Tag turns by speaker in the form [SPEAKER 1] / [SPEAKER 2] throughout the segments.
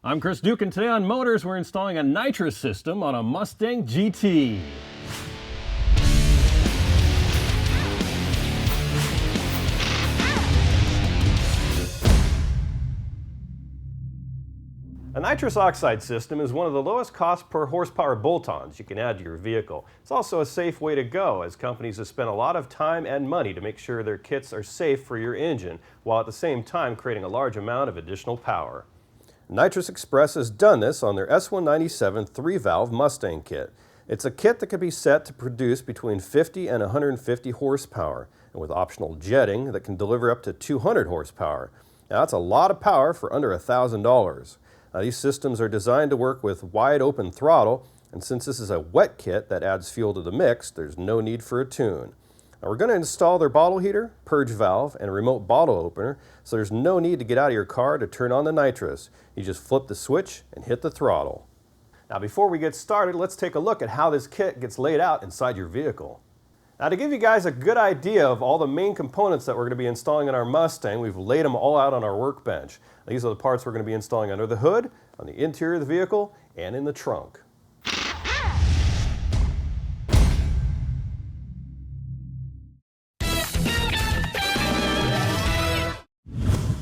[SPEAKER 1] I'm Chris Duke, and today on Motorz we're installing a nitrous system on a Mustang GT. A nitrous oxide system is one of the lowest cost per horsepower bolt-ons you can add to your vehicle. It's also a safe way to go, as companies have spent a lot of time and money to make sure their kits are safe for your engine, while at the same time creating a large amount of additional power. Nitrous Express has done this on their S197 3-valve Mustang kit. It's a kit that can be set to produce between 50 and 150 horsepower, and with optional jetting that can deliver up to 200 horsepower. Now that's a lot of power for under $1,000. These systems are designed to work with wide open throttle, and since this is a wet kit that adds fuel to the mix, there's no need for a tune. Now we're going to install their bottle heater, purge valve, and a remote bottle opener, so there's no need to get out of your car to turn on the nitrous. You just flip the switch and hit the throttle. Now before we get started, let's take a look at how this kit gets laid out inside your vehicle. Now to give you guys a good idea of all the main components that we're going to be installing in our Mustang, we've laid them all out on our workbench. These are the parts we're going to be installing under the hood, on the interior of the vehicle, and in the trunk.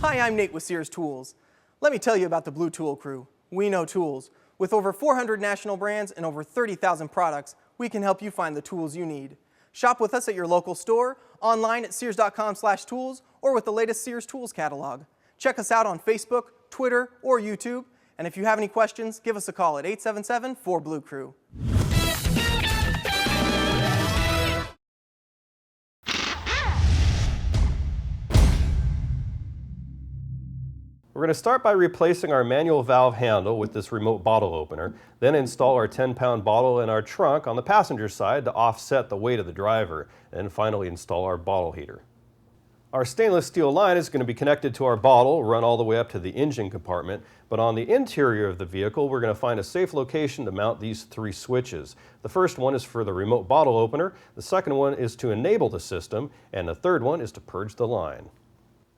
[SPEAKER 2] Hi, I'm Nate with Sears Tools. Let me tell you about the Blue Tool crew. We know tools. With over 400 national brands and over 30,000 products, we can help you find the tools you need. Shop with us at your local store, online at sears.com/tools, or with the latest Sears Tools catalog. Check us out on Facebook, Twitter, or YouTube. And if you have any questions, give us a call at 877-4BLUE-CREW.
[SPEAKER 1] We're going to start by replacing our manual valve handle with this remote bottle opener, then install our 10-pound bottle in our trunk on the passenger side to offset the weight of the driver, and finally install our bottle heater. Our stainless steel line is going to be connected to our bottle, run all the way up to the engine compartment, but on the interior of the vehicle we're going to find a safe location to mount these 3 switches. The first one is for the remote bottle opener, the second one is to enable the system, and the third one is to purge the line.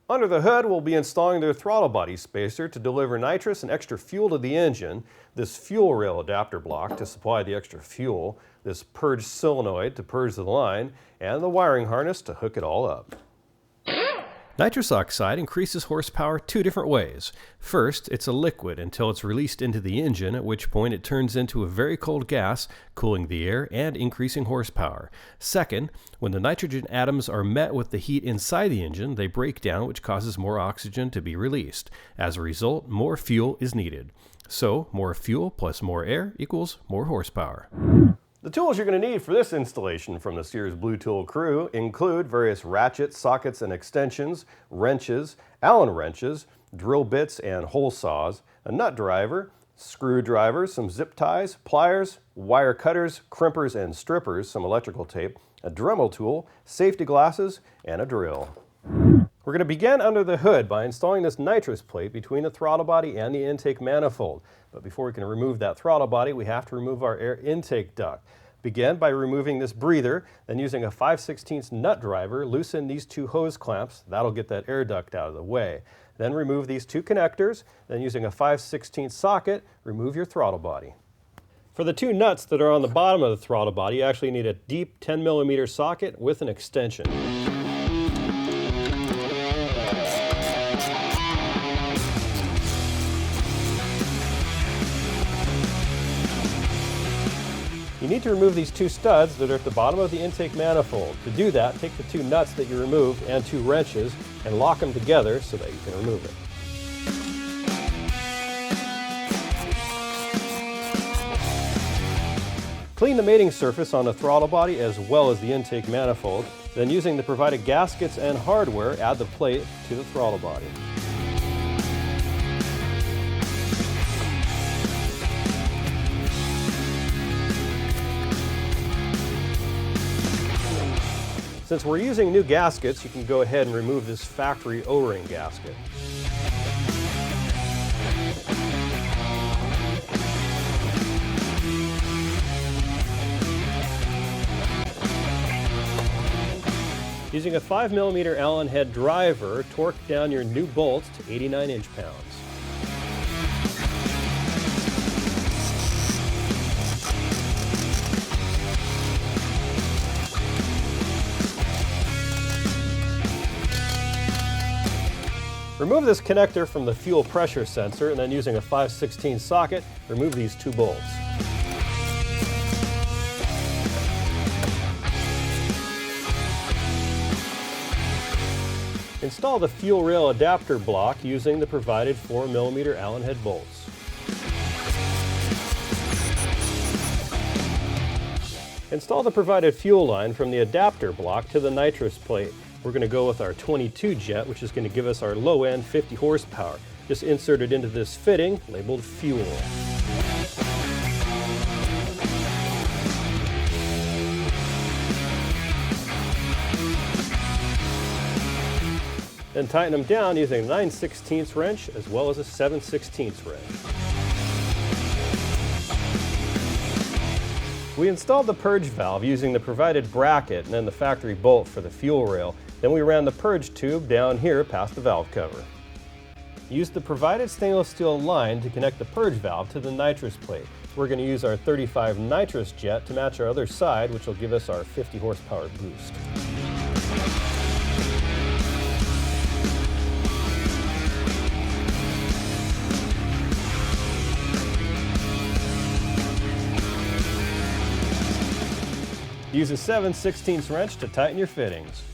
[SPEAKER 1] Under the hood, we'll be installing their throttle body spacer to deliver nitrous and extra fuel to the engine, this fuel rail adapter block to supply the extra fuel, this purge solenoid to purge the line, and the wiring harness to hook it all up. Nitrous oxide increases horsepower 2 different ways. First, it's a liquid until it's released into the engine, at which point it turns into a very cold gas, cooling the air and increasing horsepower. Second, when the nitrogen atoms are met with the heat inside the engine, they break down, which causes more oxygen to be released. As a result, more fuel is needed. So, more fuel plus more air equals more horsepower. The tools you're going to need for this installation from the Sears Blue Tool crew include various ratchets, sockets, and extensions, wrenches, Allen wrenches, drill bits and hole saws, a nut driver, screwdrivers, some zip ties, pliers, wire cutters, crimpers and strippers, some electrical tape, a Dremel tool, safety glasses, and a drill. We're going to begin under the hood by installing this nitrous plate between the throttle body and the intake manifold. But before we can remove that throttle body, we have to remove our air intake duct. Begin by removing this breather, then using a 5/16 nut driver, loosen these 2 hose clamps. That'll get that air duct out of the way. Then remove these 2 connectors, then using a 5/16 socket, remove your throttle body. For the 2 nuts that are on the bottom of the throttle body, you actually need a deep 10mm socket with an extension. You need to remove these 2 studs that are at the bottom of the intake manifold. To do that, take the 2 nuts that you removed and 2 wrenches and lock them together so that you can remove it. Clean the mating surface on the throttle body as well as the intake manifold. Then using the provided gaskets and hardware, add the plate to the throttle body. Since we're using new gaskets, you can go ahead and remove this factory O-ring gasket. Using a 5mm Allen head driver, torque down your new bolts to 89 inch-pounds. Remove this connector from the fuel pressure sensor and then using a 5/16 socket, remove these two bolts. Install the fuel rail adapter block using the provided 4mm Allen head bolts. Install the provided fuel line from the adapter block to the nitrous plate. We're going to go with our 22 jet, which is going to give us our low-end 50 horsepower. Just insert it into this fitting labeled fuel. Then tighten them down using a 9/16 wrench as well as a 7/16 wrench. We installed the purge valve using the provided bracket and then the factory bolt for the fuel rail. Then we ran the purge tube down here past the valve cover. Use the provided stainless steel line to connect the purge valve to the nitrous plate. We're going to use our 35 nitrous jet to match our other side, which will give us our 50 horsepower boost. Use a 7/16 wrench to tighten your fittings.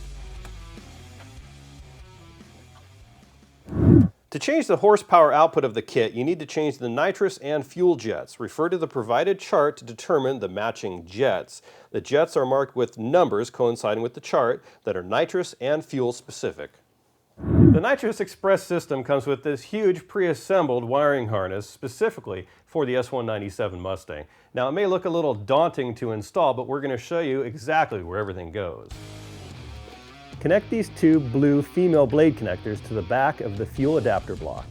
[SPEAKER 1] To change the horsepower output of the kit, you need to change the nitrous and fuel jets. Refer to the provided chart to determine the matching jets. The jets are marked with numbers coinciding with the chart that are nitrous and fuel specific. The Nitrous Express system comes with this huge pre-assembled wiring harness specifically for the S197 Mustang. Now it may look a little daunting to install, but we're going to show you exactly where everything goes. Connect these two blue female blade connectors to the back of the fuel adapter block.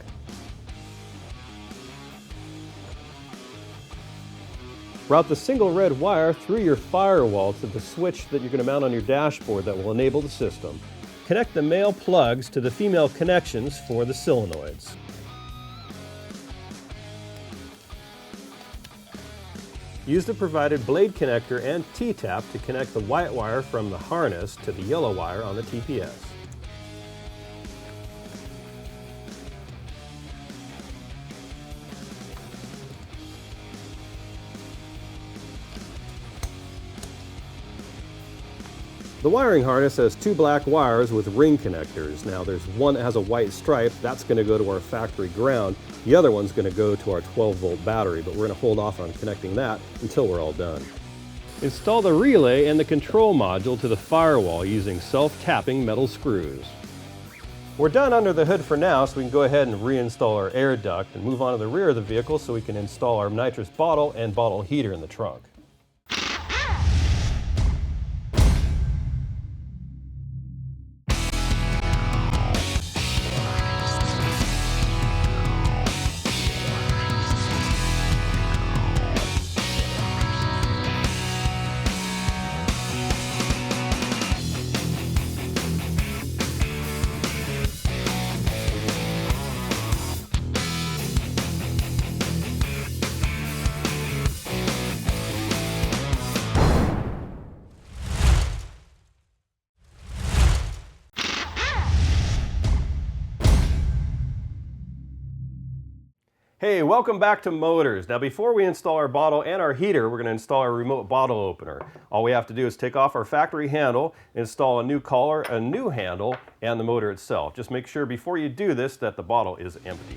[SPEAKER 1] Route the single red wire through your firewall to the switch that you're going to mount on your dashboard that will enable the system. Connect the male plugs to the female connections for the solenoids. Use the provided blade connector and T-tap to connect the white wire from the harness to the yellow wire on the TPS. The wiring harness has two black wires with ring connectors. Now there's one that has a white stripe, that's going to go to our factory ground. The other one's going to go to our 12-volt battery, but we're going to hold off on connecting that until we're all done. Install the relay and the control module to the firewall using self-tapping metal screws. We're done under the hood for now, so we can go ahead and reinstall our air duct and move on to the rear of the vehicle so we can install our nitrous bottle and bottle heater in the trunk. Hey, welcome back to Motorz. Now before we install our bottle and our heater, we're going to install our remote bottle opener. All we have to do is take off our factory handle, install a new collar, a new handle, and the motor itself. Just make sure before you do this that the bottle is empty.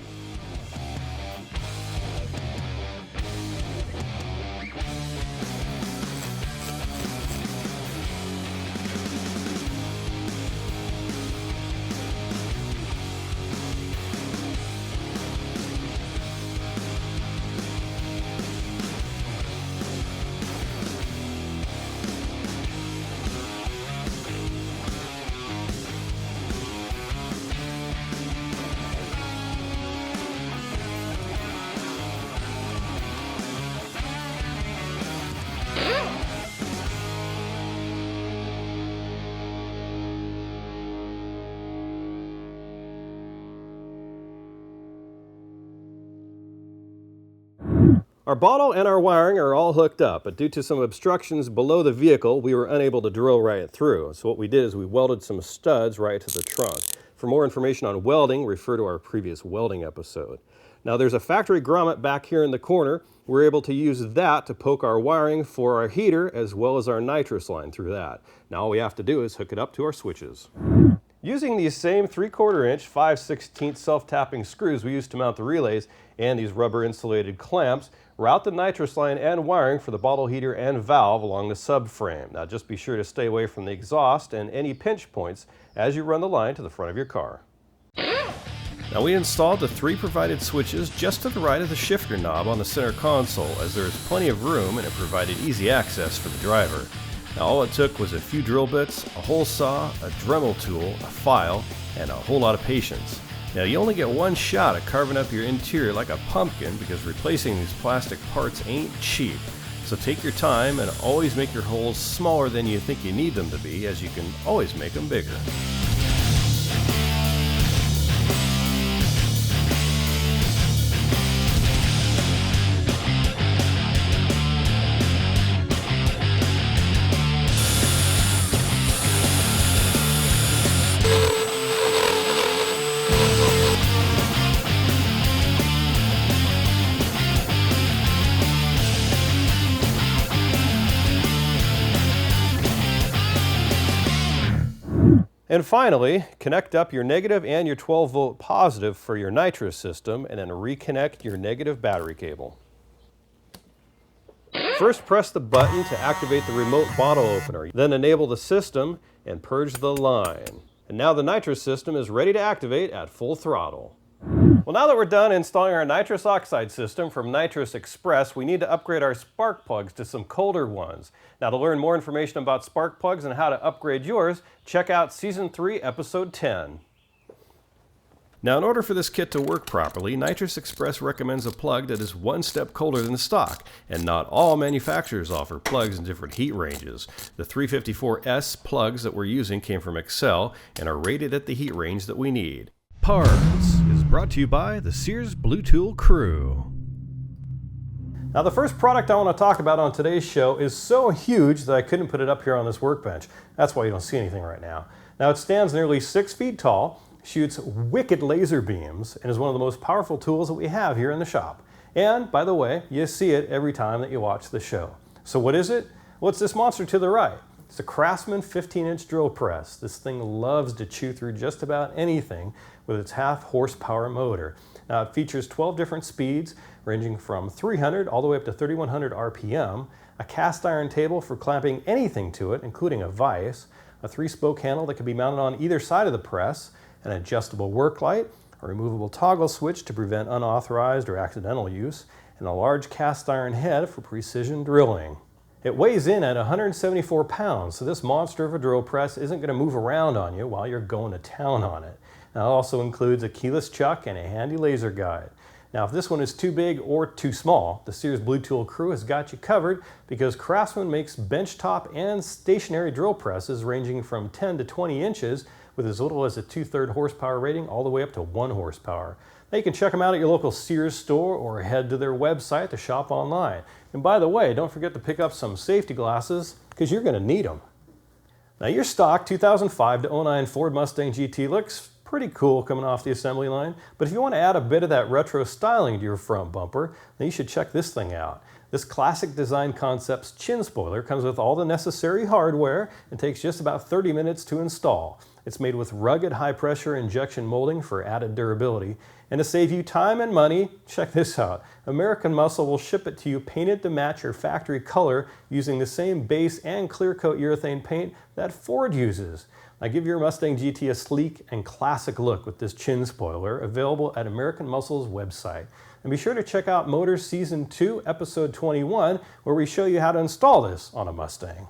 [SPEAKER 1] Our bottle and our wiring are all hooked up, but due to some obstructions below the vehicle, we were unable to drill right through. So what we did is we welded some studs right to the trunk. For more information on welding, refer to our previous welding episode. Now there's a factory grommet back here in the corner. We're able to use that to poke our wiring for our heater as well as our nitrous line through that. Now all we have to do is hook it up to our switches. Using these same 3/4 inch 5/16 self-tapping screws we used to mount the relays and these rubber insulated clamps, route the nitrous line and wiring for the bottle heater and valve along the subframe. Now just be sure to stay away from the exhaust and any pinch points as you run the line to the front of your car. Now we installed the 3 provided switches just to the right of the shifter knob on the center console, as there is plenty of room and it provided easy access for the driver. Now all it took was a few drill bits, a hole saw, a Dremel tool, a file, and a whole lot of patience. Now you only get one shot at carving up your interior like a pumpkin because replacing these plastic parts ain't cheap. So take your time and always make your holes smaller than you think you need them to be, as you can always make them bigger. And finally, connect up your negative and your 12-volt positive for your nitrous system and then reconnect your negative battery cable. First, press the button to activate the remote bottle opener, then enable the system and purge the line. And now the nitrous system is ready to activate at full throttle. Well, now that we're done installing our nitrous oxide system from Nitrous Express, we need to upgrade our spark plugs to some colder ones. Now, to learn more information about spark plugs and how to upgrade yours, check out Season 3, Episode 10. Now, in order for this kit to work properly, Nitrous Express recommends a plug that is one step colder than stock, and not all manufacturers offer plugs in different heat ranges. The 354S plugs that we're using came from Excel and are rated at the heat range that we need. Parts is brought to you by the Sears Blue Tool crew. Now the first product I want to talk about on today's show is so huge that I couldn't put it up here on this workbench. That's why you don't see anything right now. Now it stands nearly 6 feet tall, shoots wicked laser beams, and is one of the most powerful tools that we have here in the shop. And by the way, you see it every time that you watch the show. So what is it? Well, it's this monster to the right. It's a Craftsman 15-inch drill press. This thing loves to chew through just about anything with its half horsepower motor. Now it features 12 different speeds ranging from 300 all the way up to 3100 RPM, a cast iron table for clamping anything to it, including a vise, a 3-spoke handle that can be mounted on either side of the press, an adjustable work light, a removable toggle switch to prevent unauthorized or accidental use, and a large cast iron head for precision drilling. It weighs in at 174 pounds, so this monster of a drill press isn't going to move around on you while you're going to town on it. Now, it also includes a keyless chuck and a handy laser guide. Now, if this one is too big or too small, the Sears Blue Tool crew has got you covered because Craftsman makes benchtop and stationary drill presses ranging from 10 to 20 inches with as little as a 2/3 horsepower rating all the way up to 1 horsepower. Now, you can check them out at your local Sears store or head to their website to shop online. And by the way, don't forget to pick up some safety glasses because you're going to need them. Now, your stock 2005 to 09 Ford Mustang GT looks pretty cool coming off the assembly line, but if you want to add a bit of that retro styling to your front bumper, then you should check this thing out. This classic design concept's chin spoiler comes with all the necessary hardware and takes just about 30 minutes to install. It's made with rugged high-pressure injection molding for added durability. And to save you time and money, check this out. American Muscle will ship it to you painted to match your factory color using the same base and clear coat urethane paint that Ford uses. Now give your Mustang GT a sleek and classic look with this chin spoiler, available at American Muscle's website. And be sure to check out Motorz Season 2, Episode 21, where we show you how to install this on a Mustang.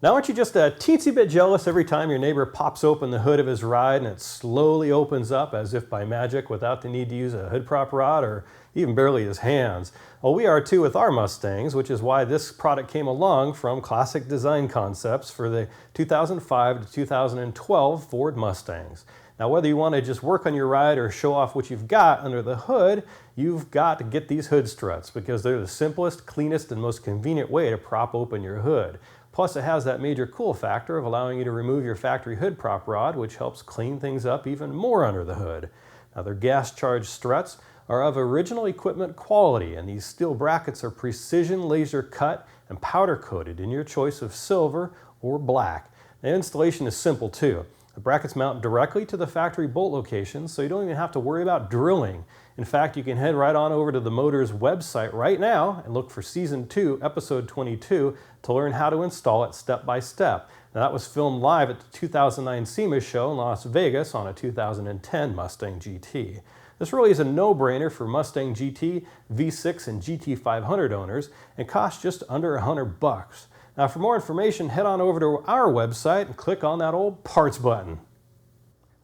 [SPEAKER 1] Now, aren't you just a teensy bit jealous every time your neighbor pops open the hood of his ride and it slowly opens up as if by magic without the need to use a hood prop rod or even barely his hands? Well, we are too with our Mustangs, which is why this product came along from Classic Design Concepts for the 2005 to 2012 Ford Mustangs. Now, whether you want to just work on your ride or show off what you've got under the hood, you've got to get these hood struts because they're the simplest, cleanest, and most convenient way to prop open your hood. Plus, it has that major cool factor of allowing you to remove your factory hood prop rod, which helps clean things up even more under the hood. Now, their gas-charged struts are of original equipment quality, and these steel brackets are precision laser cut and powder coated in your choice of silver or black. The installation is simple too. The brackets mount directly to the factory bolt locations, so you don't even have to worry about drilling. In fact, you can head right on over to the Motorz website right now and look for Season 2, Episode 22 to learn how to install it step by step. Now, that was filmed live at the 2009 SEMA show in Las Vegas on a 2010 Mustang GT. This really is a no-brainer for Mustang GT, V6, and GT500 owners and costs just under $100. Now, for more information, head on over to our website and click on that old parts button.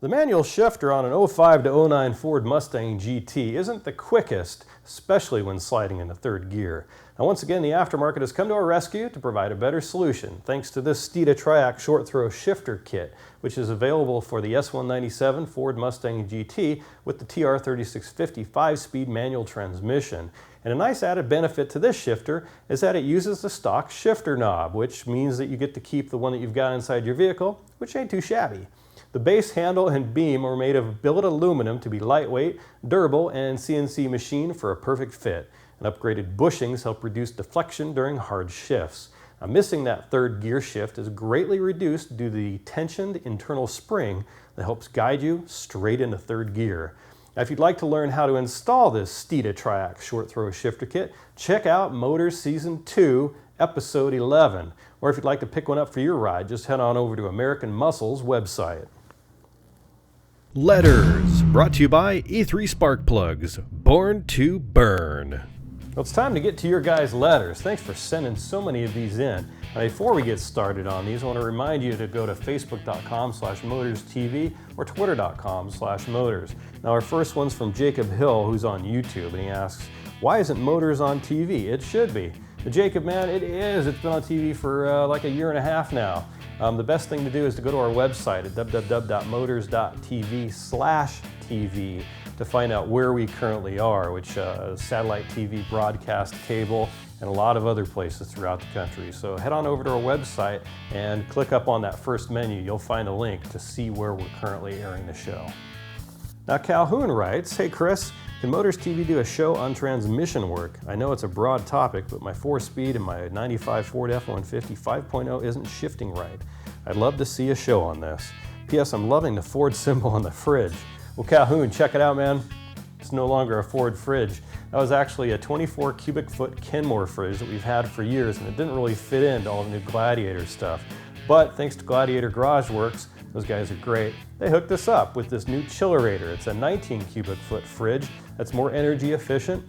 [SPEAKER 1] The manual shifter on an 05 to 09 Ford Mustang GT isn't the quickest, especially when sliding into third gear. Now, once again, the aftermarket has come to our rescue to provide a better solution, thanks to this Steeda Triac short throw shifter kit, which is available for the S197 Ford Mustang GT with the TR3650 5-speed manual transmission. And a nice added benefit to this shifter is that it uses the stock shifter knob, which means that you get to keep the one that you've got inside your vehicle, which ain't too shabby. The base handle and beam are made of billet aluminum to be lightweight, durable, and CNC machined for a perfect fit. And upgraded bushings help reduce deflection during hard shifts. Now, missing that third gear shift is greatly reduced due to the tensioned internal spring that helps guide you straight into third gear. Now, if you'd like to learn how to install this Steeda Triac short throw shifter kit, check out Motorz Season 2, Episode 11. Or if you'd like to pick one up for your ride, just head on over to American Muscle's website. Letters, brought to you by E3 Spark Plugs, born to burn. Well, it's time to get to your guys' letters. Thanks for sending so many of these in. Now, before we get started on these, I want to remind you to go to facebook.com/MotorzTV or twitter.com/Motorz. Now, our first one's from Jacob Hill, who's on YouTube, and he asks, why isn't Motorz on TV? It should be. But Jacob, man, it is. It's been on TV for like a year and a half now. The best thing to do is to go to our website at www.motorz.tv/TV to find out where we currently are, which is satellite TV, broadcast, cable, and a lot of other places throughout the country. So head on over to our website and click up on that first menu. You'll find a link to see where we're currently airing the show. Now, Calhoun writes, hey Chris, can Motorz TV do a show on transmission work? I know it's a broad topic, but my 4-speed and my 95 Ford F-150 5.0 isn't shifting right. I'd love to see a show on this. P.S. I'm loving the Ford symbol on the fridge. Well, Calhoun, check it out, man. It's no longer a Ford fridge. That was actually a 24 cubic foot Kenmore fridge that we've had for years, and it didn't really fit into all the new Gladiator stuff. But thanks to Gladiator Garage Works, those guys are great. They hooked us up with this new chillerator. It's a 19 cubic foot fridge that's more energy efficient.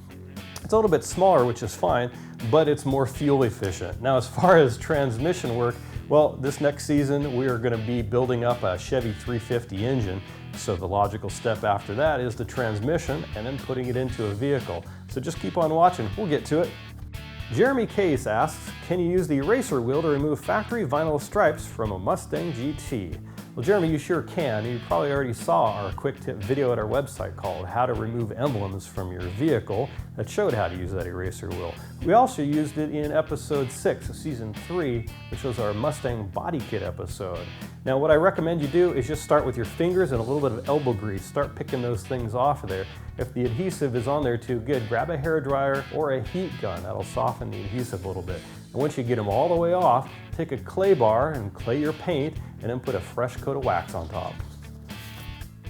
[SPEAKER 1] It's a little bit smaller, which is fine, but it's more fuel efficient. Now, as far as transmission work, well, this next season we are going to be building up a Chevy 350 engine. So the logical step after that is the transmission and then putting it into a vehicle. So just keep on watching. We'll get to it. Jeremy Case asks, can you use the eraser wheel to remove factory vinyl stripes from a Mustang GT? Well, Jeremy, you sure can. You probably already saw our quick tip video at our website called How to Remove Emblems from Your Vehicle that showed how to use that eraser wheel. We also used it in episode 6 of season 3, which was our Mustang body kit episode. Now, what I recommend you do is just start with your fingers and a little bit of elbow grease. Start picking those things off of there. If the adhesive is on there too good, grab a hairdryer or a heat gun. That'll soften the adhesive a little bit. And once you get them all the way off, take a clay bar and clay your paint and then put a fresh coat of wax on top.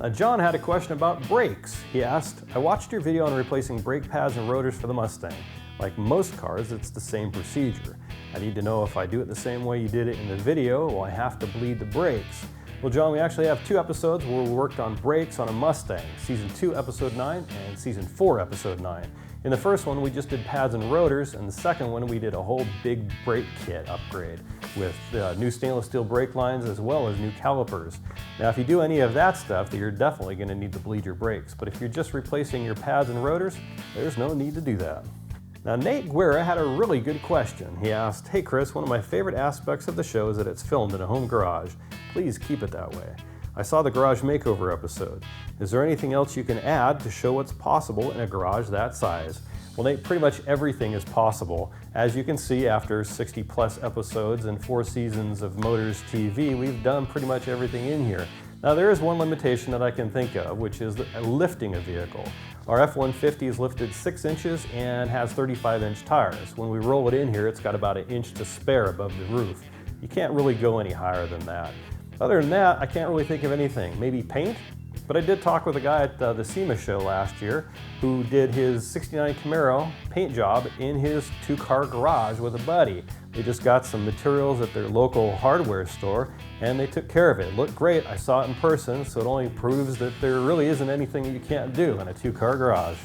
[SPEAKER 1] Now, John had a question about brakes. He asked, I watched your video on replacing brake pads and rotors for the Mustang. Like most cars, it's the same procedure. I need to know if I do it the same way you did it in the video, will I have to bleed the brakes? Well, John, we actually have 2 episodes where we worked on brakes on a Mustang, Season 2, Episode 9, and Season 4, Episode 9. In the first one, we just did pads and rotors, and the second one, we did a whole big brake kit upgrade with new stainless steel brake lines as well as new calipers. Now, if you do any of that stuff, you're definitely going to need to bleed your brakes, but if you're just replacing your pads and rotors, there's no need to do that. Now, Nate Guerra had a really good question. He asked, hey Chris, one of my favorite aspects of the show is that it's filmed in a home garage. Please keep it that way. I saw the garage makeover episode. Is there anything else you can add to show what's possible in a garage that size? Well, Nate, pretty much everything is possible. As you can see, after 60 plus episodes and 4 seasons of Motorz TV, we've done pretty much everything in here. Now there is one limitation that I can think of, which is lifting a vehicle. Our F-150 is lifted 6 inches and has 35-inch tires. When we roll it in here, it's got about 1 inch to spare above the roof. You can't really go any higher than that. Other than that, I can't really think of anything. Maybe paint? But I did talk with a guy at the SEMA show last year who did his '69 Camaro paint job in his 2-car garage with a buddy. They just got some materials at their local hardware store and they took care of it. It looked great. I saw it in person, so it only proves that there really isn't anything you can't do in a 2-car garage.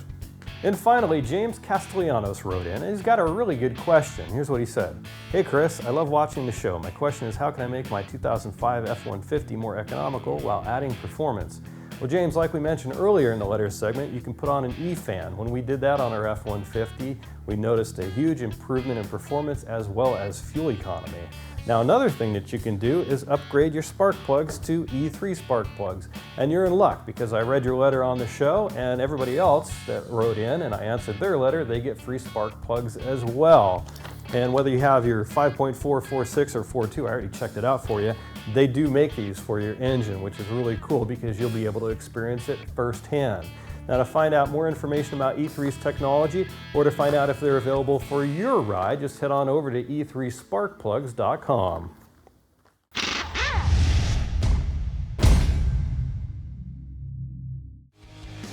[SPEAKER 1] And finally, James Castellanos wrote in, and he's got a really good question. Here's what he said. Hey Chris, I love watching the show. My question is, how can I make my 2005 F-150 more economical while adding performance? Well, James, like we mentioned earlier in the letter segment, you can put on an E-fan. When we did that on our F-150, we noticed a huge improvement in performance as well as fuel economy. Now, another thing that you can do is upgrade your spark plugs to E3 spark plugs. And you're in luck because I read your letter on the show and everybody else that wrote in and I answered their letter, they get free spark plugs as well. And whether you have your 5.4, 4.6 or 4.2, I already checked it out for you, they do make these for your engine, which is really cool because you'll be able to experience it firsthand. Now, to find out more information about E3's technology or to find out if they're available for your ride, just head on over to e3sparkplugs.com.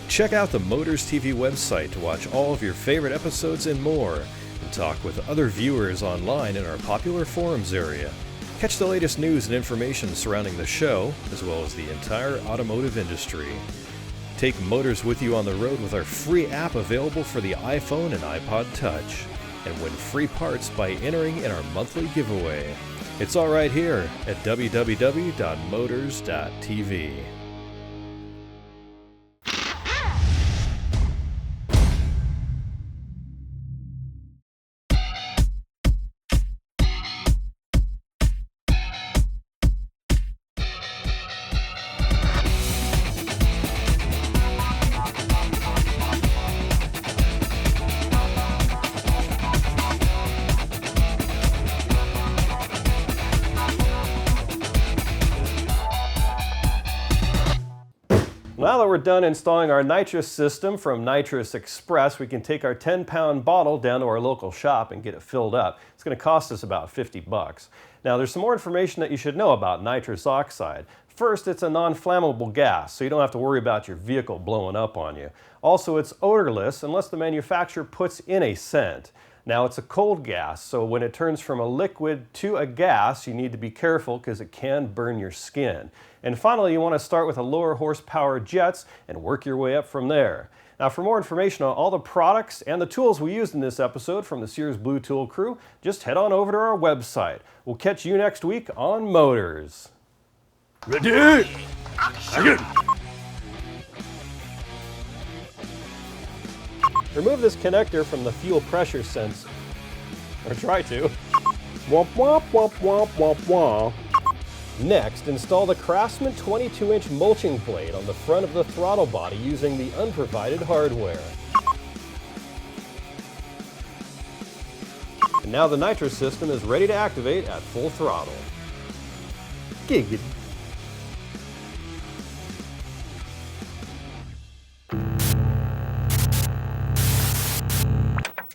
[SPEAKER 3] Check out the Motorz TV website to watch all of your favorite episodes and more, and talk with other viewers online in our popular forums area. Catch the latest news and information surrounding the show, as well as the entire automotive industry. Take Motorz with you on the road with our free app available for the iPhone and iPod Touch, and win free parts by entering in our monthly giveaway. It's all right here at www.motorz.tv.
[SPEAKER 1] Now that we're done installing our nitrous system from Nitrous Express, we can take our 10-pound bottle down to our local shop and get it filled up. It's going to cost us about 50 bucks. Now there's some more information that you should know about nitrous oxide. First, it's a non-flammable gas, so you don't have to worry about your vehicle blowing up on you. Also, it's odorless unless the manufacturer puts in a scent. Now, it's a cold gas, so when it turns from a liquid to a gas, you need to be careful because it can burn your skin. And finally, you want to start with a lower horsepower jets and work your way up from there. Now, for more information on all the products and the tools we used in this episode from the Sears Blue Tool crew, just head on over to our website. We'll catch you next week on Motorz.
[SPEAKER 3] Ready? Action!
[SPEAKER 1] Remove this connector from the fuel pressure sensor. Or try to. Womp womp womp womp womp womp. Next, install the Craftsman 22-inch mulching blade on the front of the throttle body using the unprovided hardware. And now the nitrous system is ready to activate at full throttle. Giggity.